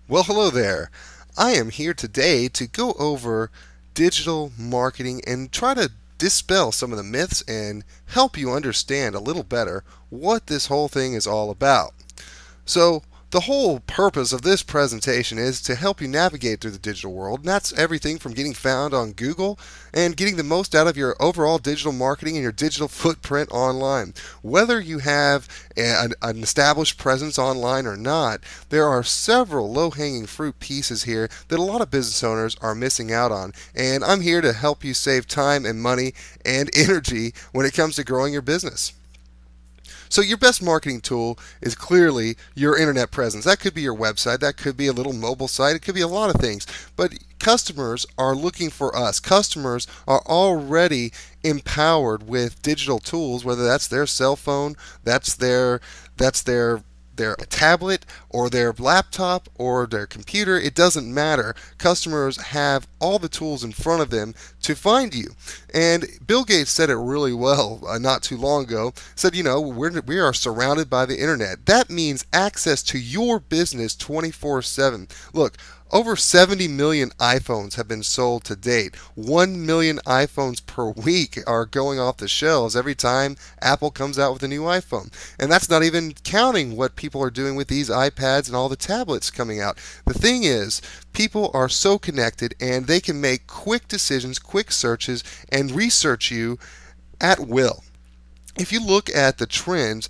Well, hello there. I am here today to go over digital marketing and try to dispel some of the myths and help you understand a little better what this whole thing is all about. So, the whole purpose of this presentation is to help you navigate through the digital world, and that's everything from getting found on Google and getting the most out of your overall digital marketing and your digital footprint online. Whether you have an established presence online or not, there are several low-hanging fruit pieces here that a lot of business owners are missing out on, and I'm here to help you save time and money and energy when it comes to growing your business. So your best marketing tool is clearly your internet presence. That could be your website, that could be a little mobile site, it could be a lot of things. But customers are looking for us. Customers are already empowered with digital tools, whether that's their cell phone, that's their tablet or their laptop or their computer. It doesn't matter. Customers have all the tools in front of them to find you. And Bill Gates said it really well not too long ago. Said, we are surrounded by the internet. That means access to your business 24/7. Look, over 70 million iPhones have been sold to date. 1 million iPhones per week are going off the shelves every time Apple comes out with a new iPhone. And that's not even counting what people are doing with these iPads and all the tablets coming out. The thing is, people are so connected and they can make quick decisions, quick searches, and research you at will. If you look at the trends,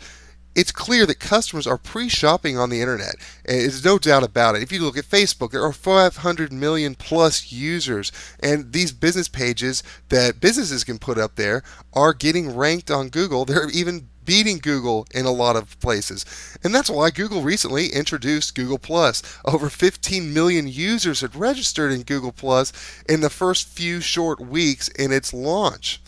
it's clear that customers are pre-shopping on the internet. There's no doubt about it. If you look at Facebook, there are 500 million plus users, and these business pages that businesses can put up there are getting ranked on Google. They're even beating Google in a lot of places. And that's why Google recently introduced Google Plus. Over 15 million users had registered in Google Plus in the first few short weeks in its launch.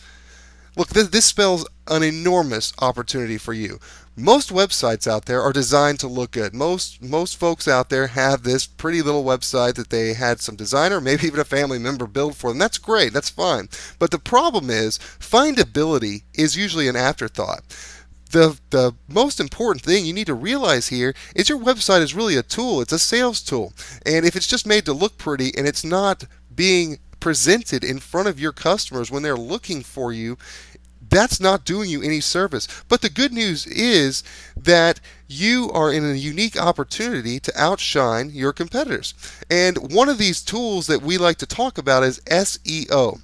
Look, this spells an enormous opportunity for you. Most websites out there are designed to look good. Most folks out there have this pretty little website that they had some designer, maybe even a family member build for them. That's great, that's fine. But the problem is, findability is usually an afterthought. The most important thing you need to realize here is your website is really a tool. It's a sales tool. And if it's just made to look pretty and it's not being presented in front of your customers when they're looking for you, that's not doing you any service. But the good news is that you are in a unique opportunity to outshine your competitors. And one of these tools that we like to talk about is SEO.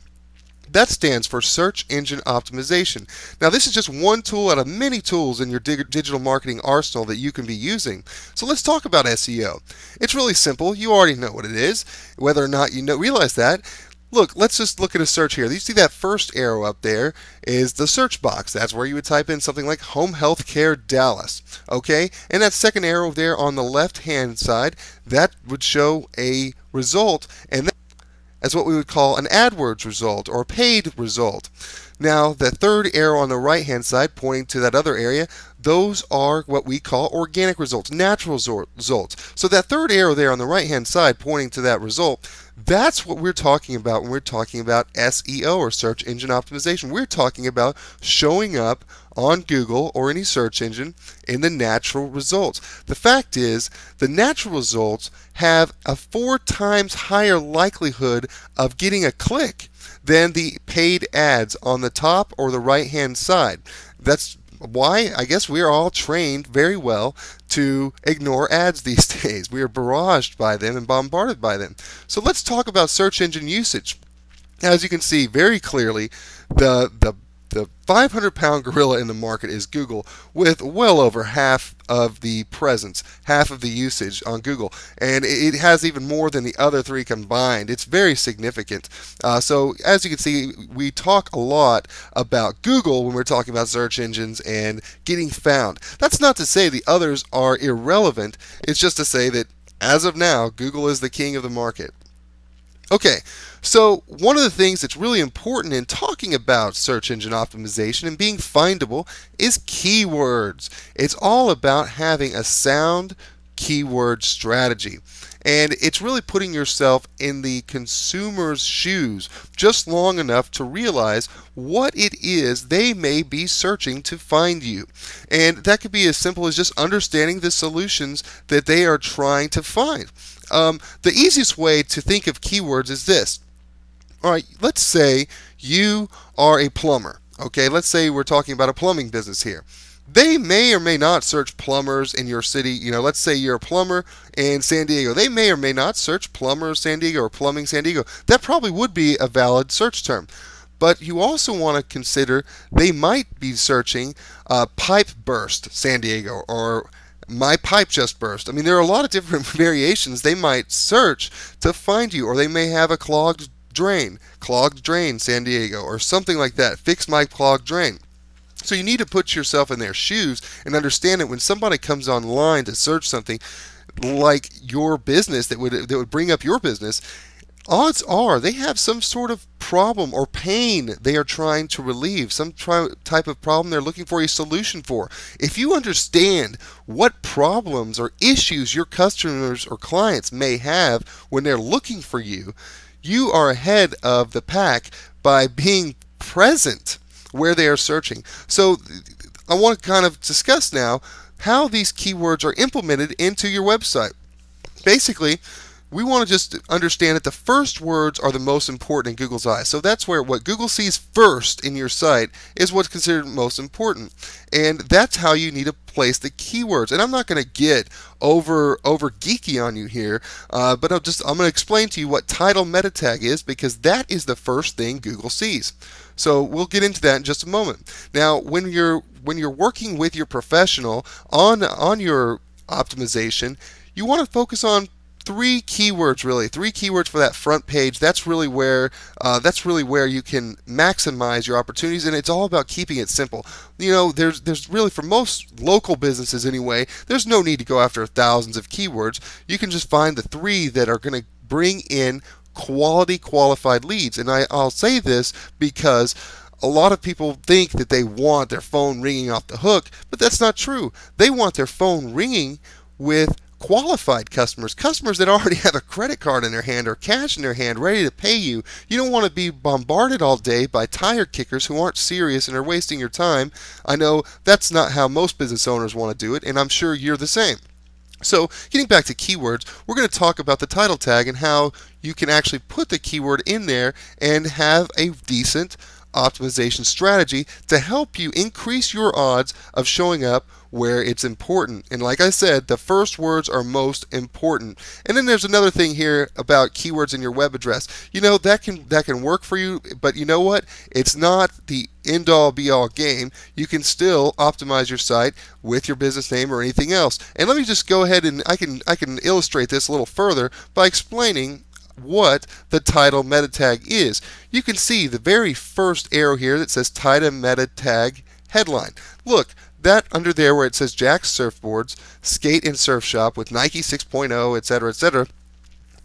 That stands for Search Engine Optimization. Now, this is just one tool out of many tools in your digital marketing arsenal that you can be using. So let's talk about SEO. It's really simple. You already know what it is, whether or not you realize that. Look, let's just look at a search here. You see that first arrow up there is the search box. That's where you would type in something like home healthcare Dallas. Okay? And that second arrow there on the left-hand side, that would show a result, and as what we would call an AdWords result or paid result. Now, the third arrow on the right hand side pointing to that other area, those are what we call organic results, natural results. So that third arrow there on the right hand side pointing to that result, that's what we're talking about when we're talking about SEO or search engine optimization. We're talking about showing up on Google or any search engine in the natural results. The fact is, the natural results have a 4 times higher likelihood of getting a click than the paid ads on the top or the right hand side. That's why I guess we are all trained very well to ignore ads these days. We are barraged by them and bombarded by them. So let's talk about search engine usage. As you can see very clearly, the 500-pound gorilla in the market is Google, with well over half of the presence, half of the usage on Google. And it has even more than the other three combined. It's very significant. So as you can see, we talk a lot about Google when we're talking about search engines and getting found. That's not to say the others are irrelevant. It's just to say that as of now, Google is the king of the market. Okay, so one of the things that's really important in talking about search engine optimization and being findable is keywords. It's all about having a sound keyword strategy. And it's really putting yourself in the consumer's shoes just long enough to realize what it is they may be searching to find you. And that could be as simple as just understanding the solutions that they are trying to find. The easiest way to think of keywords is this. All right, let's say you are a plumber. Okay, let's say we're talking about a plumbing business here. They may or may not search plumbers in your city. Let's say you're a plumber in San Diego. They may or may not search plumber San Diego or plumbing San Diego. That probably would be a valid search term. But you also want to consider they might be searching pipe burst San Diego or my pipe just burst. I mean, there are a lot of different variations they might search to find you, or they may have a clogged drain San Diego, or something like that. Fix my clogged drain. So you need to put yourself in their shoes and understand that when somebody comes online to search something like your business that would bring up your business, odds are they have some sort of problem or pain they are trying to relieve, some type of problem they're looking for a solution for. If you understand what problems or issues your customers or clients may have when they're looking for you, you are ahead of the pack by being present where they are searching. So I want to kind of discuss now how these keywords are implemented into your website. Basically, we want to just understand that the first words are the most important in Google's eyes. So that's where what Google sees first in your site is what's considered most important. And that's how you need to place the keywords. And I'm not going to get over geeky on you here, but I'm going to explain to you what title meta tag is, because that is the first thing Google sees. So we'll get into that in just a moment. Now, when you're working with your professional on your optimization, you want to focus on three keywords for that front page. That's really where you can maximize your opportunities, and it's all about keeping it simple. There's really, for most local businesses anyway, there's no need to go after thousands of keywords. You can just find the three that are going to bring in qualified leads. And I'll say this because a lot of people think that they want their phone ringing off the hook, but that's not true. They want their phone ringing with qualified customers that already have a credit card in their hand or cash in their hand ready to pay you. You don't want to be bombarded all day by tire kickers who aren't serious and are wasting your time. I know that's not how most business owners want to do it, and I'm sure you're the same. So getting back to keywords, we're going to talk about the title tag and how you can actually put the keyword in there and have a decent optimization strategy to help you increase your odds of showing up where it's important. And like I said, the first words are most important. And then there's another thing here about keywords in your web address. That can work for you, but you know what? It's not the end-all be-all game. You can still optimize your site with your business name or anything else. And let me just go ahead and I can illustrate this a little further by explaining what the title meta tag is. You can see the very first arrow here that says title meta tag headline. Look, that under there where it says Jack's Surfboards, Skate and Surf Shop with Nike 6.0, etc., etc.,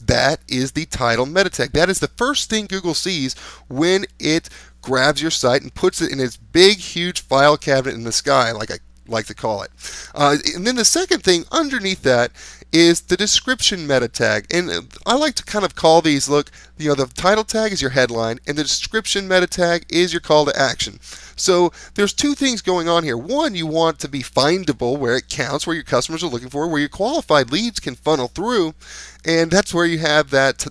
that is the title meta tag. That is the first thing Google sees when it grabs your site and puts it in its big, huge file cabinet in the sky, like I like to call it. And then the second thing underneath that is the description meta tag. And I like to kind of call these, look, the title tag is your headline and the description meta tag is your call to action. So there's two things going on here. One, you want to be findable where it counts, where your customers are looking for, where your qualified leads can funnel through, and that's where you have that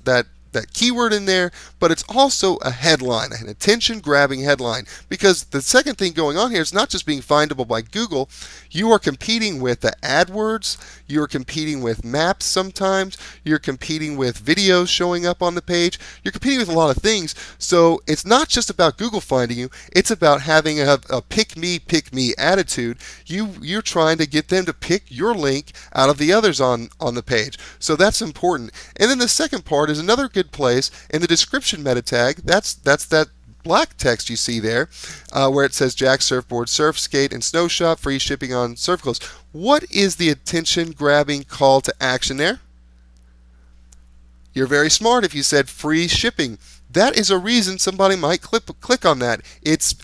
keyword in there, but it's also a headline, an attention-grabbing headline, because the second thing going on here is not just being findable by Google. You are competing with the AdWords, you're competing with maps sometimes, you're competing with videos showing up on the page, you're competing with a lot of things. So it's not just about Google finding you, it's about having a pick me attitude. You're trying to get them to pick your link out of the others on the page. So that's important. And then the second part is another good place in the description meta tag. That's that black text you see there where it says Jack Surfboard, Surf, Skate, and Snow Shop, free shipping on surf clothes. What is the attention grabbing call to action there? You're very smart if you said free shipping. that is a reason somebody might click on that. It's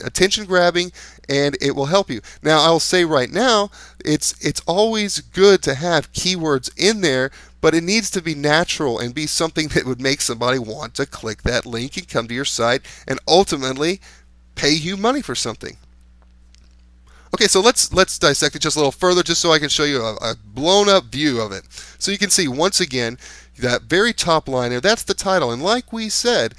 attention grabbing, and it will help you. Now, I'll say right now, it's always good to have keywords in there, but it needs to be natural and be something that would make somebody want to click that link and come to your site and ultimately pay you money for something. Okay, so let's dissect it just a little further, just so I can show you a blown up view of it. So you can see once again that very top line there, that's the title, and like we said,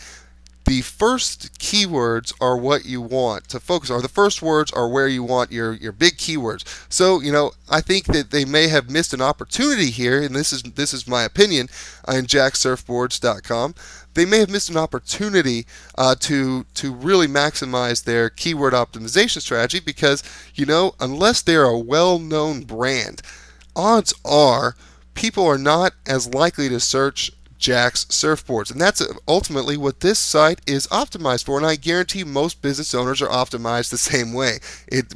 the first keywords are what you want to focus on. The first words are where you want your big keywords. So, I think that they may have missed an opportunity here, and this is my opinion on jacksurfboards.com. They may have missed an opportunity to really maximize their keyword optimization strategy because, unless they're a well-known brand, odds are people are not as likely to search Jack's Surfboards, and that's ultimately what this site is optimized for. And I guarantee most business owners are optimized the same way.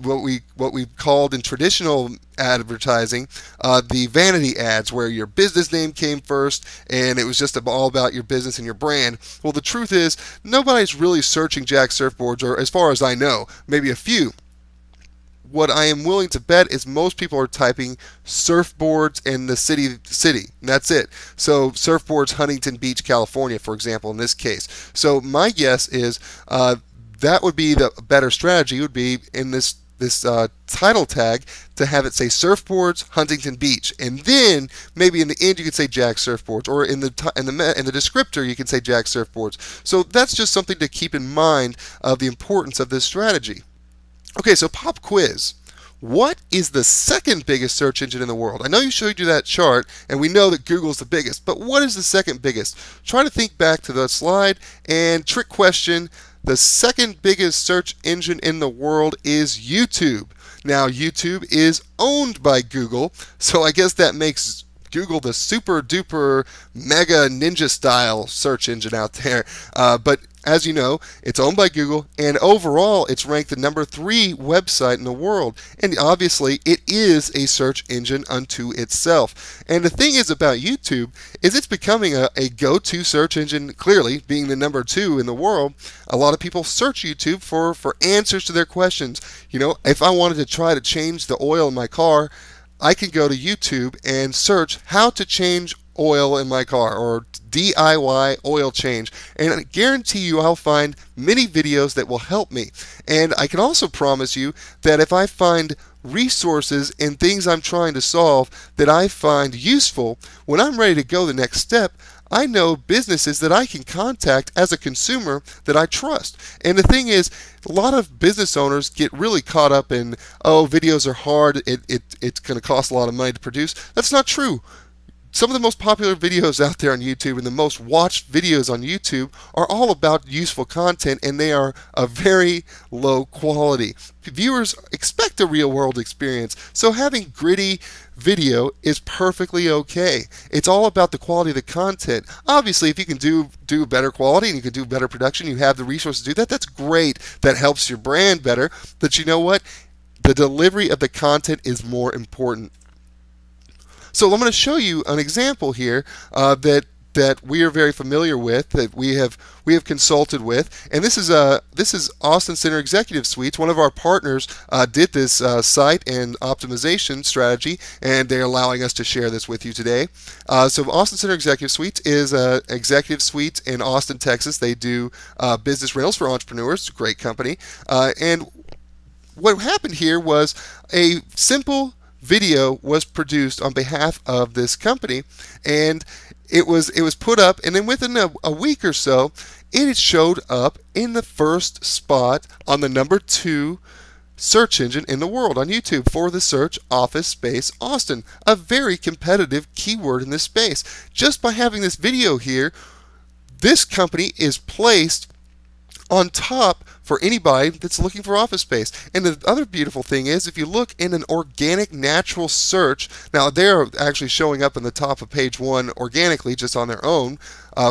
What we've called in traditional advertising the vanity ads, where your business name came first and it was just all about your business and your brand. Well, the truth is nobody's really searching Jack's Surfboards, or as far as I know, maybe a few. What I am willing to bet is most people are typing surfboards in the city, and that's it. So surfboards, Huntington Beach, California, for example, in this case. So my guess is that would be the better strategy, would be in this title tag to have it say surfboards, Huntington Beach, and then maybe in the end you could say Jack's Surfboards, or in the descriptor you can say Jack's Surfboards. So that's just something to keep in mind of the importance of this strategy. Okay, so pop quiz. What is the second biggest search engine in the world? I know you showed you that chart, and we know that Google's the biggest, but what is the second biggest? Try to think back to the slide, and trick question, the second biggest search engine in the world is YouTube. Now, YouTube is owned by Google, so I guess that makes Google the super duper mega ninja style search engine out there, but as you know, it's owned by Google, and overall it's ranked the #3 website in the world, and obviously it is a search engine unto itself. And the thing is about YouTube is it's becoming a go-to search engine, clearly being the #2 in the world. A lot of people search YouTube for answers to their questions. If I wanted to try to change the oil in my car, I can go to YouTube and search how to change oil in my car, or DIY oil change, and I guarantee you I'll find many videos that will help me. And I can also promise you that if I find resources and things I'm trying to solve that I find useful, when I'm ready to go the next step, I know businesses that I can contact as a consumer that I trust. And the thing is, a lot of business owners get really caught up in, oh, videos are hard, it's going to cost a lot of money to produce. That's not true. Some of the most popular videos out there on YouTube and the most watched videos on YouTube are all about useful content, and they are of very low quality. Viewers expect a real world experience, so having gritty video is perfectly okay. It's all about the quality of the content. Obviously, if you can do better quality and you can do better production, you have the resources to do that, that's great. That helps your brand better. But you know what? The delivery of the content is more important. So I'm going to show you an example here that we are very familiar with, that we have consulted with, and this is Austin Center Executive Suites. One of our partners did this site and optimization strategy, and they're allowing us to share this with you today. So Austin Center Executive Suites is executive suites in Austin, Texas. They do business rentals for entrepreneurs. It's a great company, and what happened here was a simple video was produced on behalf of this company, and it was put up, and then within a week or so it showed up in the first spot on the #2 search engine in the world on YouTube for the search Office Space Austin, a very competitive keyword in this space. Just by having this video here, this company is placed on top for anybody that's looking for office space. And the other beautiful thing is, if you look in an organic natural search, now they're actually showing up in the top of page 1 organically just on their own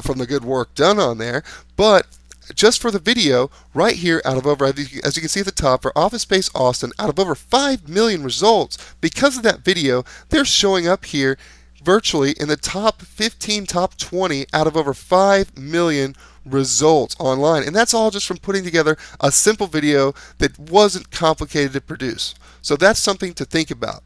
from the good work done on there, but just for the video right here, out of over, as you can see at the top, for Office Space Austin, out of over 5 million results, because of that video, they're showing up here virtually in the top 15, top 20 out of over 5 million results online. And that's all just from putting together a simple video that wasn't complicated to produce. So that's something to think about.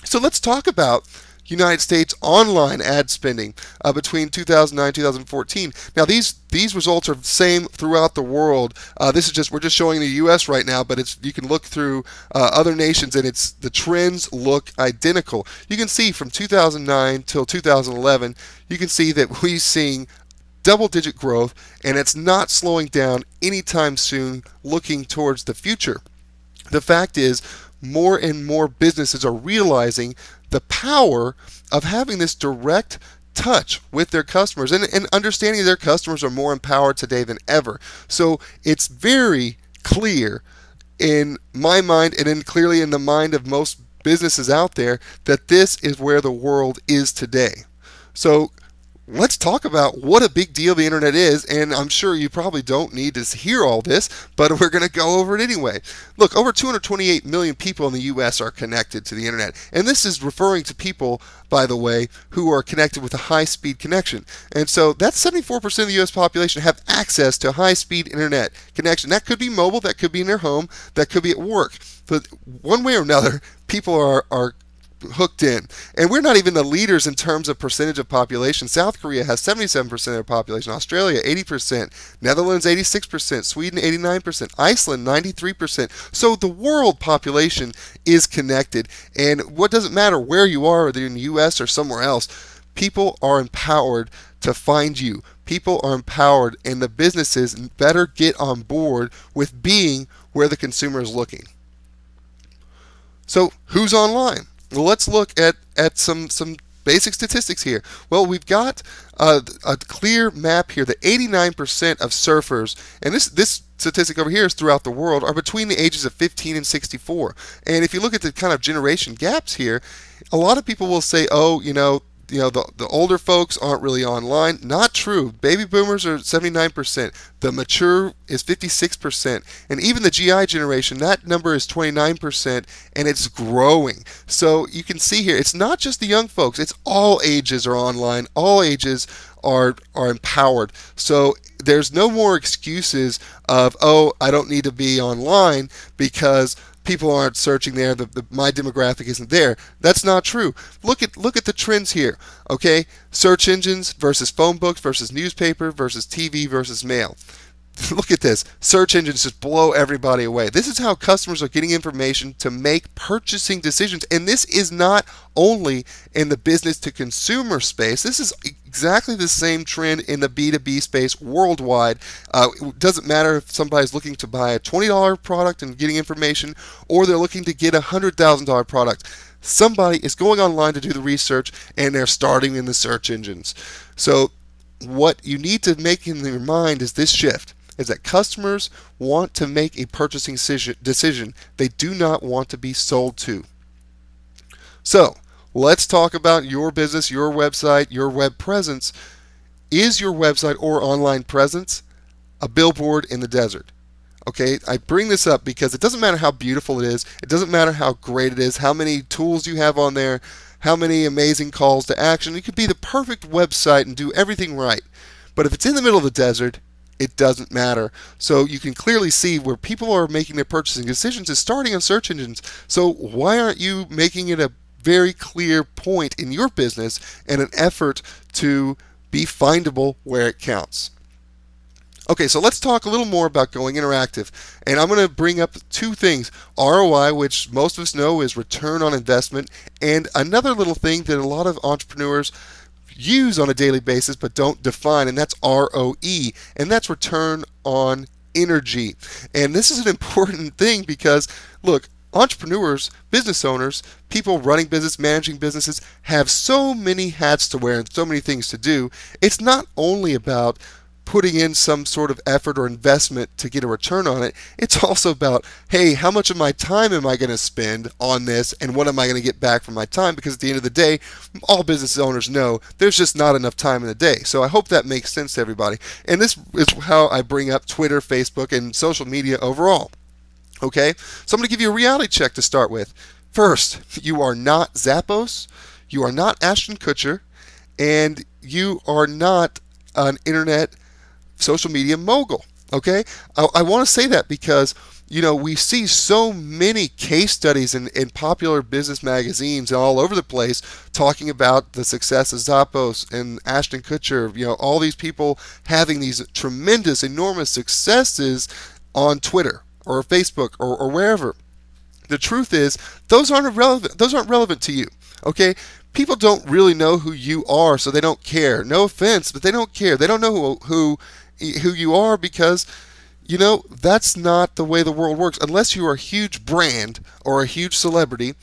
So let's talk about United States online ad spending between 2009 and 2014. Now these results are the same throughout the world. We're just showing the U.S. right now, but you can look through other nations, and the trends look identical. You can see from 2009 till 2011, you can see that we're seeing double-digit growth, and it's not slowing down anytime soon. Looking towards the future, the fact is, more and more businesses are realizing the power of having this direct touch with their customers, and understanding their customers are more empowered today than ever. So it's very clear in my mind, and clearly in the mind of most businesses out there, that this is where the world is today. So let's talk about what a big deal the internet is, and I'm sure you probably don't need to hear all this, but we're going to go over it anyway. Look, over 228 million people in the U.S. are connected to the internet, and this is referring to people, by the way, who are connected with a high-speed connection. And so that's 74% of the U.S. population have access to a high-speed internet connection. That could be mobile, that could be in their home, that could be at work. But one way or another, people are hooked in. And we're not even the leaders in terms of percentage of population. South Korea has 77% of their population, Australia 80%, Netherlands 86%, Sweden 89%, Iceland 93%. So the world population is connected, and what doesn't matter where you are, whether you're in the US or somewhere else, people are empowered to find you. People are empowered, and the businesses better get on board with being where the consumer is looking. So who's online? Well, let's look at some basic statistics here. Well, we've got a clear map here that 89% of surfers, and this statistic over here is throughout the world, are between the ages of 15 and 64. And if you look at the kind of generation gaps here, a lot of people will say, oh, the older folks aren't really online. Not true. Baby boomers are 79%. The mature is 56%. And even the GI generation, that number is 29%, and it's growing. So you can see here, it's not just the young folks. It's all ages are online. All ages are empowered. So there's no more excuses of, oh, I don't need to be online because people aren't searching there, my demographic isn't there. That's not true. Look at the trends here. Okay, search engines versus phone books versus newspaper versus TV versus mail. Look at this. Search engines just blow everybody away. This is how customers are getting information to make purchasing decisions. And this is not only in the business to consumer space. This is exactly the same trend in the B2B space worldwide. It doesn't matter if somebody's looking to buy a $20 product and getting information, or they're looking to get a $100,000 product. Somebody is going online to do the research, and they're starting in the search engines. So what you need to make in your mind is this shift, is that customers want to make a purchasing decision. They do not want to be sold to. So let's talk about your business, your website, your web presence. Is your website or online presence a billboard in the desert? Okay, I bring this up because it doesn't matter how beautiful it is. It doesn't matter how great it is, how many tools you have on there, how many amazing calls to action. It could be the perfect website and do everything right. But if it's in the middle of the desert, it doesn't matter. So you can clearly see where people are making their purchasing decisions is starting on search engines. So why aren't you making it a very clear point in your business and an effort to be findable where it counts? Okay, so let's talk a little more about going interactive. And I'm going to bring up two things. ROI, which most of us know is return on investment, and another little thing that a lot of entrepreneurs use on a daily basis but don't define, and that's ROE, and that's return on energy. And this is an important thing because, look, entrepreneurs, business owners, people running business, managing businesses have so many hats to wear and so many things to do. It's not only about putting in some sort of effort or investment to get a return on it. It's also about, hey, how much of my time am I going to spend on this, and what am I going to get back from my time? Because at the end of the day, all business owners know there's just not enough time in the day. So I hope that makes sense to everybody. And this is how I bring up Twitter, Facebook, and social media overall. Okay, so I'm going to give you a reality check to start with. First, you are not Zappos, you are not Ashton Kutcher, and you are not an internet social media mogul. Okay, I want to say that because we see so many case studies in popular business magazines all over the place talking about the success of Zappos and Ashton Kutcher. All these people having these tremendous, enormous successes on Twitter or Facebook or wherever. The truth is, those aren't relevant. Those aren't relevant to you. Okay, people don't really know who you are, so they don't care. No offense, but they don't care. They don't know who you are because that's not the way the world works. Unless you are a huge brand or a huge celebrity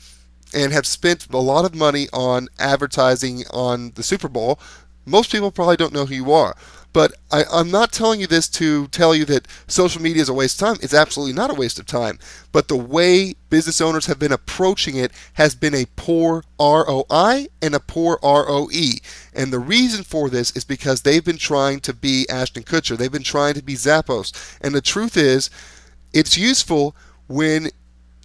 and have spent a lot of money on advertising on the Super Bowl, most people probably don't know who you are. But I'm not telling you this to tell you that social media is a waste of time. It's absolutely not a waste of time. But the way business owners have been approaching it has been a poor ROI and a poor ROE. And the reason for this is because they've been trying to be Ashton Kutcher. They've been trying to be Zappos. And the truth is, it's useful when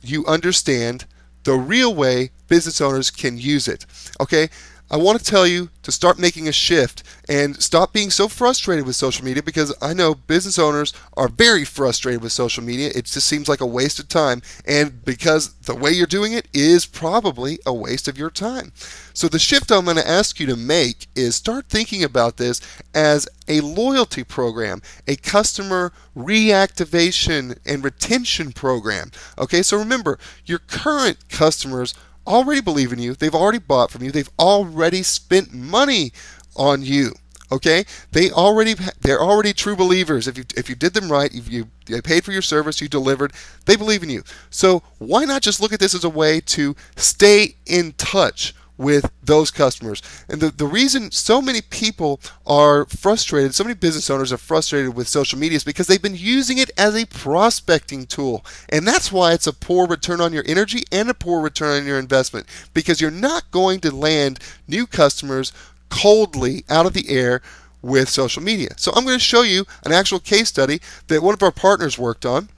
you understand the real way business owners can use it. Okay? I want to tell you to start making a shift and stop being so frustrated with social media, because I know business owners are very frustrated with social media. It just seems like a waste of time, and because the way you're doing it is probably a waste of your time. So the shift I'm going to ask you to make is start thinking about this as a loyalty program, a customer reactivation and retention program. Okay, so remember, your current customers already believe in you. They've already bought from you. They've already spent money on you. Okay, they're already true believers. If you did them right, if you paid for your service, you delivered, they believe in you. So why not just look at this as a way to stay in touch with those customers? And the reason so many people are frustrated, so many business owners are frustrated with social media, is because they've been using it as a prospecting tool. And that's why it's a poor return on your energy and a poor return on your investment, because you're not going to land new customers coldly out of the air with social media. So I'm going to show you an actual case study that one of our partners worked on.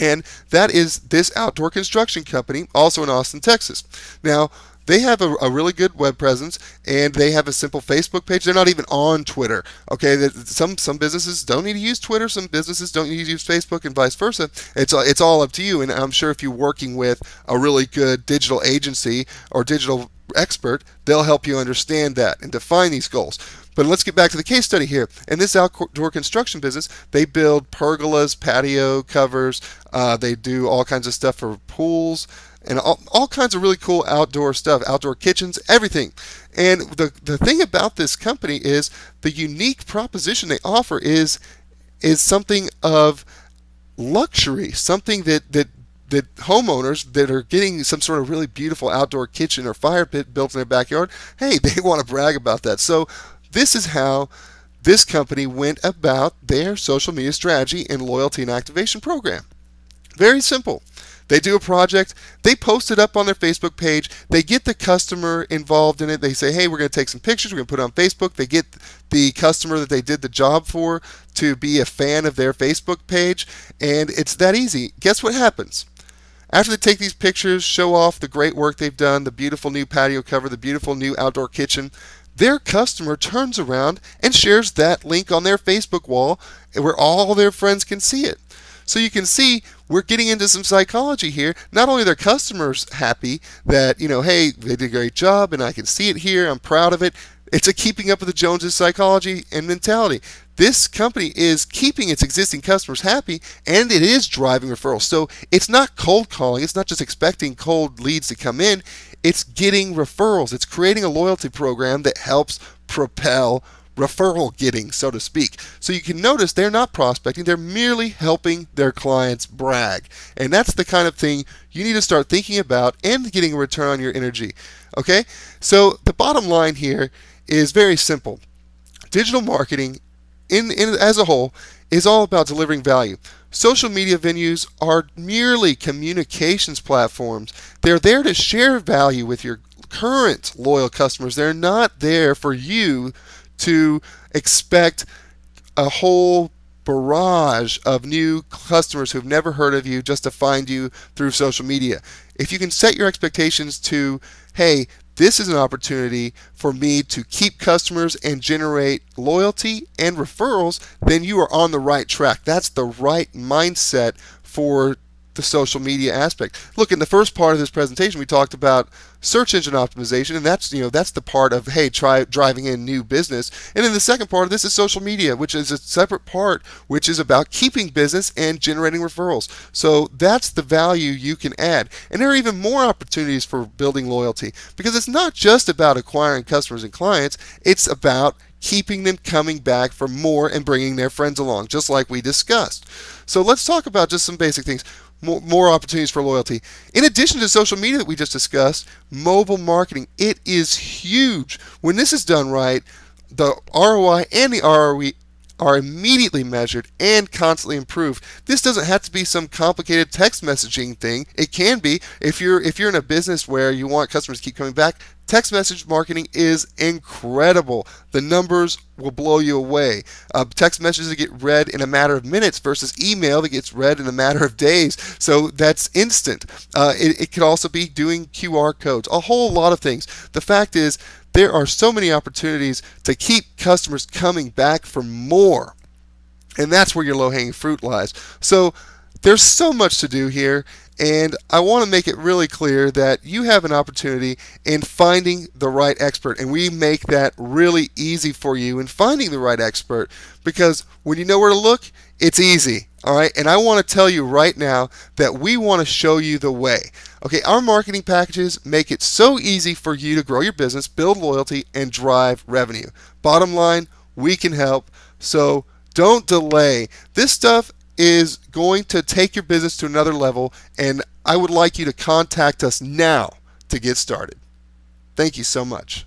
And that is this outdoor construction company, also in Austin, Texas. Now, they have a really good web presence, and they have a simple Facebook page. They're not even on Twitter. Okay, some businesses don't need to use Twitter. Some businesses don't need to use Facebook, and vice versa. It's all up to you. And I'm sure if you're working with a really good digital agency or digital expert, they'll help you understand that and define these goals. But let's get back to the case study here. In this outdoor construction business, they build pergolas, patio covers. They do all kinds of stuff for pools and all kinds of really cool outdoor stuff, outdoor kitchens, everything. And the thing about this company is the unique proposition they offer is something of luxury, something that homeowners that are getting some sort of really beautiful outdoor kitchen or fire pit built in their backyard, hey, they want to brag about that. So this is how this company went about their social media strategy and loyalty and activation program. Very simple. They do a project, they post it up on their Facebook page, they get the customer involved in it, they say, hey, we're going to take some pictures, we're going to put it on Facebook, they get the customer that they did the job for to be a fan of their Facebook page, and it's that easy. Guess what happens? After they take these pictures, show off the great work they've done, the beautiful new patio cover, the beautiful new outdoor kitchen, their customer turns around and shares that link on their Facebook wall where all their friends can see it. So you can see we're getting into some psychology here. Not only are their customers happy that, hey, they did a great job and I can see it here, I'm proud of it. It's a keeping up with the Joneses psychology and mentality. This company is keeping its existing customers happy, and it is driving referrals. So it's not cold calling. It's not just expecting cold leads to come in. It's getting referrals. It's creating a loyalty program that helps propel referral getting, so to speak. So you can notice they're not prospecting, they're merely helping their clients brag. And that's the kind of thing you need to start thinking about and getting a return on your energy. Okay? So the bottom line here is very simple. Digital marketing as a whole is all about delivering value. Social media venues are merely communications platforms. They're there to share value with your current loyal customers. They're not there for you to expect a whole barrage of new customers who've never heard of you just to find you through social media. If you can set your expectations to, hey, this is an opportunity for me to keep customers and generate loyalty and referrals, then you are on the right track. That's the right mindset for the social media aspect. Look, in the first part of this presentation, we talked about search engine optimization, and that's the part of, hey, try driving in new business. And then the second part of this is social media, which is a separate part, which is about keeping business and generating referrals. So that's the value you can add. And there are even more opportunities for building loyalty, because it's not just about acquiring customers and clients, it's about keeping them coming back for more and bringing their friends along, just like we discussed. So let's talk about just some basic things. More opportunities for loyalty. In addition to social media that we just discussed, mobile marketing, it is huge. When this is done right, the ROI and the ROE are immediately measured and constantly improved. This doesn't have to be some complicated text messaging thing. It can be. If you're in a business where you want customers to keep coming back, text message marketing is incredible. The numbers will blow you away. Text messages that get read in a matter of minutes versus email that gets read in a matter of days. So that's instant. It could also be doing QR codes, a whole lot of things. The fact is, there are so many opportunities to keep customers coming back for more. And that's where your low-hanging fruit lies. So there's so much to do here, and I want to make it really clear that you have an opportunity in finding the right expert, and we make that really easy for you in finding the right expert, because when you know where to look, it's easy. All right, and I want to tell you right now that we want to show you the way. Okay, our marketing packages make it so easy for you to grow your business, build loyalty, and drive revenue. Bottom line, we can help, so don't delay. This stuff is going to take your business to another level, and I would like you to contact us now to get started. Thank you so much.